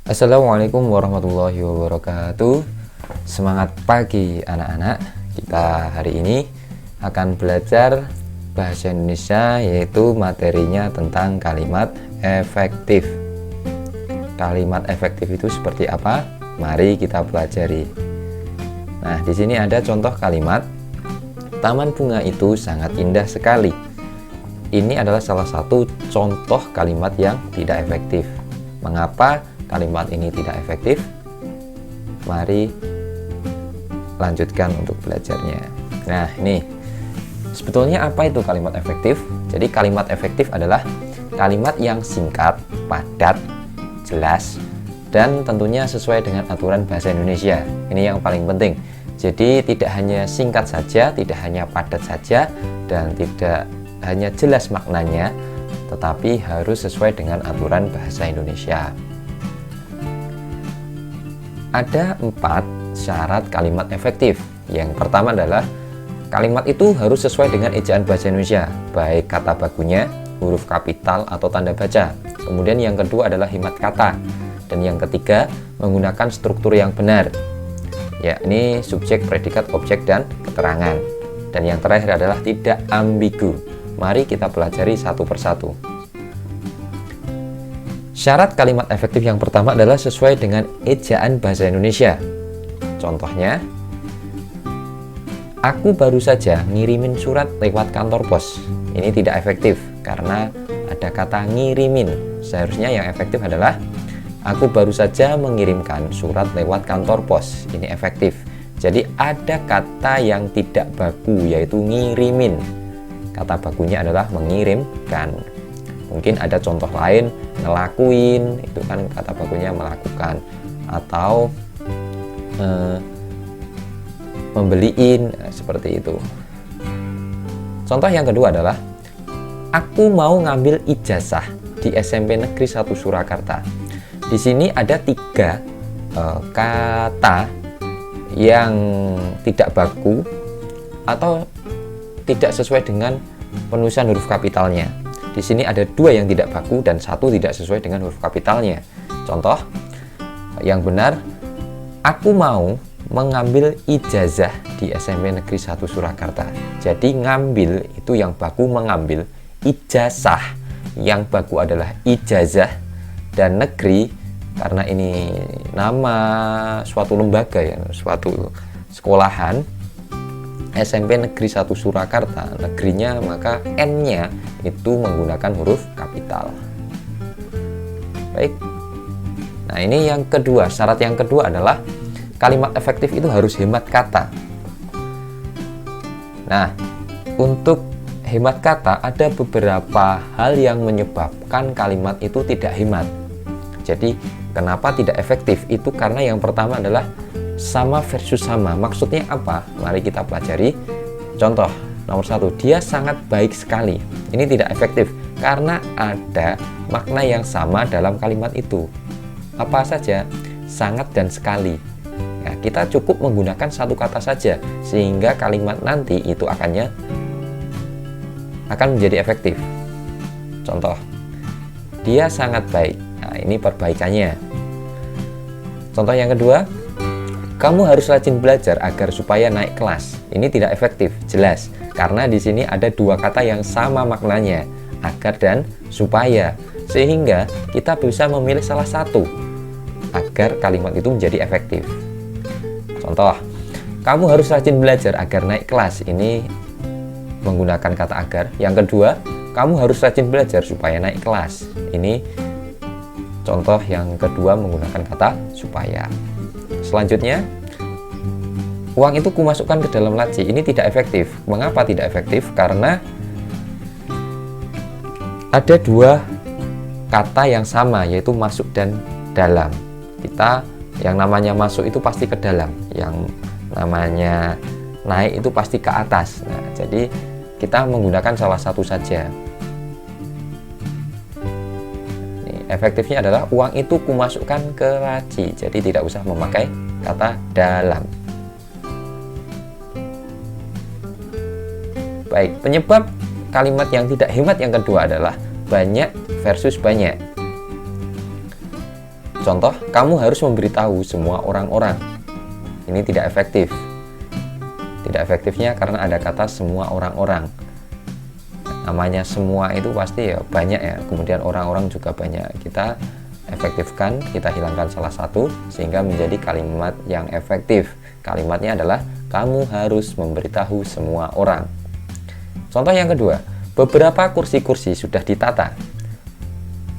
Assalamualaikum warahmatullahi wabarakatuh. Semangat pagi anak-anak. Kita hari ini akan belajar bahasa Indonesia, yaitu materinya tentang kalimat efektif. Kalimat efektif itu seperti apa? Mari kita pelajari. Nah, di sini ada contoh kalimat. Taman bunga itu sangat indah sekali. Ini adalah salah satu contoh kalimat yang tidak efektif. Mengapa kalimat ini tidak efektif? Mari lanjutkan untuk belajarnya. Nah, ini sebetulnya apa itu kalimat efektif? Jadi kalimat efektif adalah kalimat yang singkat, padat, jelas, dan tentunya sesuai dengan aturan bahasa Indonesia. Ini yang paling penting. Jadi tidak hanya singkat saja, tidak hanya padat saja, dan tidak hanya jelas maknanya, tetapi harus sesuai dengan aturan bahasa Indonesia. Ada 4 syarat kalimat efektif. Yang pertama adalah kalimat itu harus sesuai dengan ejaan bahasa Indonesia, baik kata bakunya, huruf kapital atau tanda baca. Kemudian yang kedua adalah hemat kata. Dan yang ketiga, menggunakan struktur yang benar, yakni subjek, predikat, objek, dan keterangan. Dan yang terakhir adalah tidak ambigu. Mari kita pelajari satu persatu. Syarat kalimat efektif yang pertama adalah sesuai dengan ejaan bahasa Indonesia. Contohnya, aku baru saja ngirimin surat lewat kantor pos. Ini tidak efektif karena ada kata ngirimin. Seharusnya yang efektif adalah aku baru saja mengirimkan surat lewat kantor pos. Ini efektif. Jadi ada kata yang tidak baku, yaitu ngirimin. Kata bakunya adalah mengirimkan. Mungkin ada contoh lain, ngelakuin, itu kan kata bakunya melakukan, atau membeliin, seperti itu. Contoh yang kedua adalah aku mau ngambil ijazah di SMP Negeri 1 Surakarta. Di sini ada 3 kata yang tidak baku atau tidak sesuai dengan penulisan huruf kapitalnya. Di sini ada 2 yang tidak baku dan 1 tidak sesuai dengan huruf kapitalnya. Contoh yang benar, aku mau mengambil ijazah di SMP Negeri 1 Surakarta. Jadi ngambil itu yang baku mengambil, ijazah yang baku adalah ijazah, dan negeri karena ini nama suatu lembaga, ya, suatu sekolahan, SMP Negeri 1 Surakarta, negerinya, maka N-nya itu menggunakan huruf kapital. Baik. Nah, ini yang kedua. Syarat yang kedua adalah kalimat efektif itu harus hemat kata. Nah, untuk hemat kata ada beberapa hal yang menyebabkan kalimat itu tidak hemat. Jadi, kenapa tidak efektif? Itu karena yang pertama adalah sama versus sama. Maksudnya apa? Mari kita pelajari. Contoh nomor 1, dia sangat baik sekali. Ini tidak efektif karena ada makna yang sama dalam kalimat itu. Apa saja? Sangat dan sekali. Ya, kita cukup menggunakan satu kata saja sehingga kalimat nanti itu akan menjadi efektif. Contoh, dia sangat baik. Nah, ini perbaikannya. Contoh yang kedua, kamu harus rajin belajar agar supaya naik kelas. Ini tidak efektif, jelas. Karena di sini ada 2 kata yang sama maknanya, agar dan supaya. Sehingga kita bisa memilih salah satu agar kalimat itu menjadi efektif. Contoh, kamu harus rajin belajar agar naik kelas. Ini menggunakan kata agar. Yang kedua, kamu harus rajin belajar supaya naik kelas. Ini contoh yang kedua menggunakan kata supaya. Selanjutnya, uang itu kumasukkan ke dalam laci. Ini tidak efektif. Mengapa tidak efektif? Karena ada 2 kata yang sama, yaitu masuk dan dalam. Kita yang namanya masuk itu pasti ke dalam, yang namanya naik itu pasti ke atas. Nah, jadi kita menggunakan salah satu saja. Efektifnya adalah uang itu kumasukkan ke laci. Jadi tidak usah memakai kata dalam. Baik, penyebab kalimat yang tidak hemat yang kedua adalah banyak versus banyak. Contoh, kamu harus memberitahu semua orang-orang. Ini tidak efektif. Tidak efektifnya karena ada kata semua orang-orang. Namanya semua itu pasti ya banyak ya, kemudian orang-orang juga banyak. Kita efektifkan, kita hilangkan salah satu sehingga menjadi kalimat yang efektif. Kalimatnya adalah kamu harus memberitahu semua orang. Contoh yang kedua, beberapa kursi-kursi sudah ditata.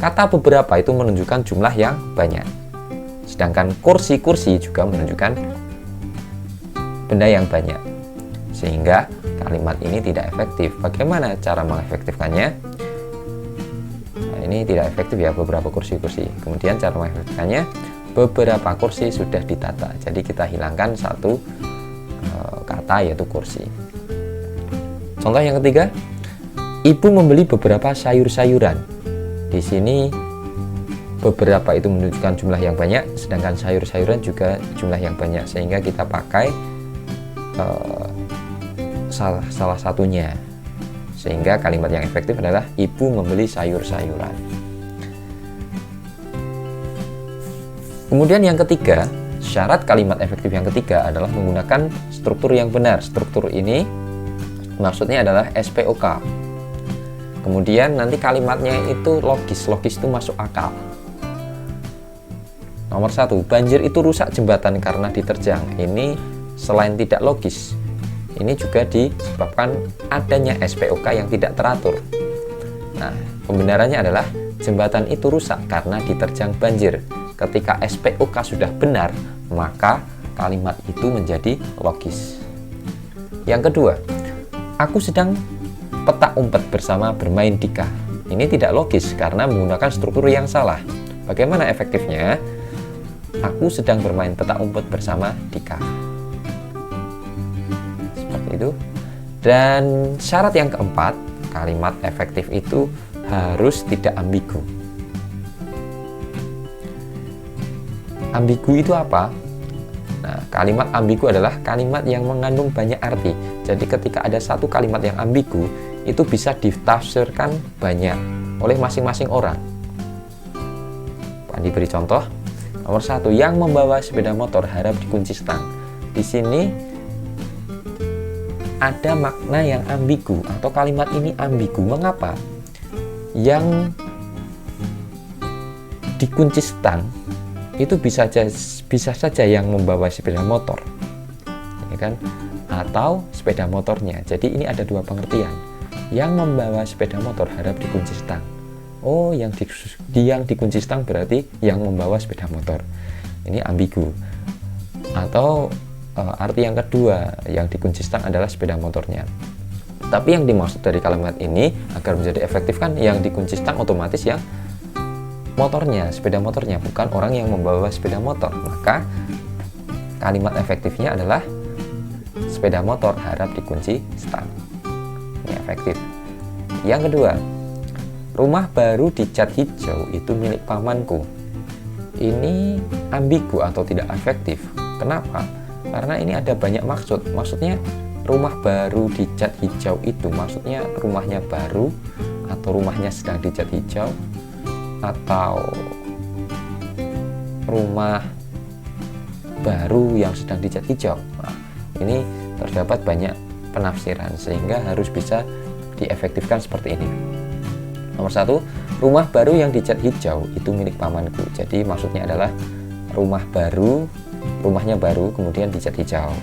Kata beberapa itu menunjukkan jumlah yang banyak, sedangkan kursi-kursi juga menunjukkan benda yang banyak, sehingga kalimat ini tidak efektif. Bagaimana cara mengefektifkannya? Nah, ini tidak efektif ya, beberapa kursi-kursi. Kemudian cara mengefektifkannya, beberapa kursi sudah ditata. Jadi kita hilangkan satu kata, yaitu kursi. Contoh yang ketiga, ibu membeli beberapa sayur-sayuran. Di sini beberapa itu menunjukkan jumlah yang banyak, sedangkan sayur-sayuran juga jumlah yang banyak, sehingga kita pakai salah satunya, sehingga kalimat yang efektif adalah ibu membeli sayur-sayuran. Kemudian yang ketiga, syarat kalimat efektif yang ketiga adalah menggunakan struktur yang benar. Struktur ini maksudnya adalah SPOK. Kemudian nanti kalimatnya itu logis itu masuk akal. Nomor 1, banjir itu rusak jembatan karena diterjang. Ini selain tidak logis, ini juga disebabkan adanya SPOK yang tidak teratur. Nah, pembenarannya adalah jembatan itu rusak karena diterjang banjir. Ketika SPOK sudah benar, maka kalimat itu menjadi logis. Yang kedua, aku sedang petak umpet bersama bermain Dika. Ini tidak logis karena menggunakan struktur yang salah. Bagaimana efektifnya? Aku sedang bermain petak umpet bersama Dika. Seperti itu. Dan syarat yang keempat, kalimat efektif itu harus tidak ambigu. Ambigu itu apa? Nah, kalimat ambigu adalah kalimat yang mengandung banyak arti. Jadi ketika ada satu kalimat yang ambigu, itu bisa ditafsirkan banyak oleh masing-masing orang. Pak Andi beri contoh. Nomor 1, yang membawa sepeda motor harap dikunci stang. Di sini ada makna yang ambigu atau kalimat ini ambigu. Mengapa? Yang dikunci stang itu bisa saja yang membawa sepeda motor, ya kan? Atau sepeda motornya. Jadi ini ada dua pengertian. Yang membawa sepeda motor harap dikunci stang. Oh, yang dikunci stang berarti yang membawa sepeda motor. Ini ambigu. Atau arti yang kedua, yang dikunci stang adalah sepeda motornya. Tapi yang dimaksud dari kalimat ini agar menjadi efektif kan yang dikunci stang otomatis yang motornya, sepeda motornya, bukan orang yang membawa sepeda motor. Maka kalimat efektifnya adalah sepeda motor harap dikunci stang. Ini efektif. Yang kedua, rumah baru dicat hijau itu milik pamanku. Ini ambigu atau tidak efektif. Kenapa? Karena ini ada banyak maksud. Maksudnya rumah baru dicat hijau itu maksudnya rumahnya baru atau rumahnya sedang dicat hijau, atau rumah baru yang sedang dicat hijau. Nah, ini terdapat banyak penafsiran sehingga harus bisa diefektifkan seperti ini. Nomor 1, rumah baru yang dicat hijau itu milik pamanku. Jadi maksudnya adalah rumah baru, rumahnya baru kemudian dicat hijau.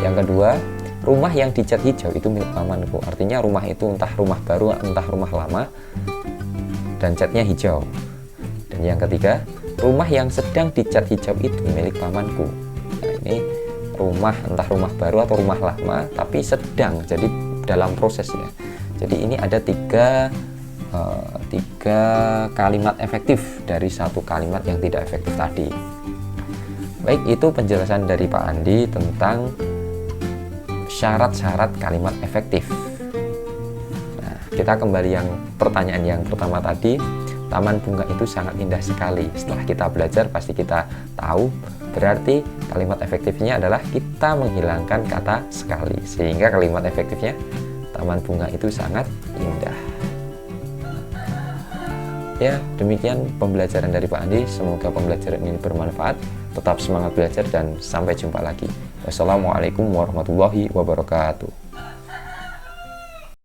Yang kedua, rumah yang dicat hijau itu milik pamanku. Artinya rumah itu entah rumah baru entah rumah lama dan catnya hijau. Dan yang ketiga, rumah yang sedang dicat hijau itu milik pamanku. Nah, ini rumah entah rumah baru atau rumah lama tapi sedang, jadi dalam prosesnya. Jadi ini ada tiga kalimat efektif dari satu kalimat yang tidak efektif tadi. Baik, itu penjelasan dari Pak Andi tentang syarat-syarat kalimat efektif. Nah, kita kembali yang pertanyaan yang pertama tadi. Taman bunga itu sangat indah sekali. Setelah kita belajar pasti kita tahu, berarti kalimat efektifnya adalah kita menghilangkan kata sekali, sehingga kalimat efektifnya taman bunga itu sangat indah. Ya, demikian pembelajaran dari Pak Andi. Semoga pembelajaran ini bermanfaat. Tetap semangat belajar dan sampai jumpa lagi. Wassalamualaikum warahmatullahi wabarakatuh.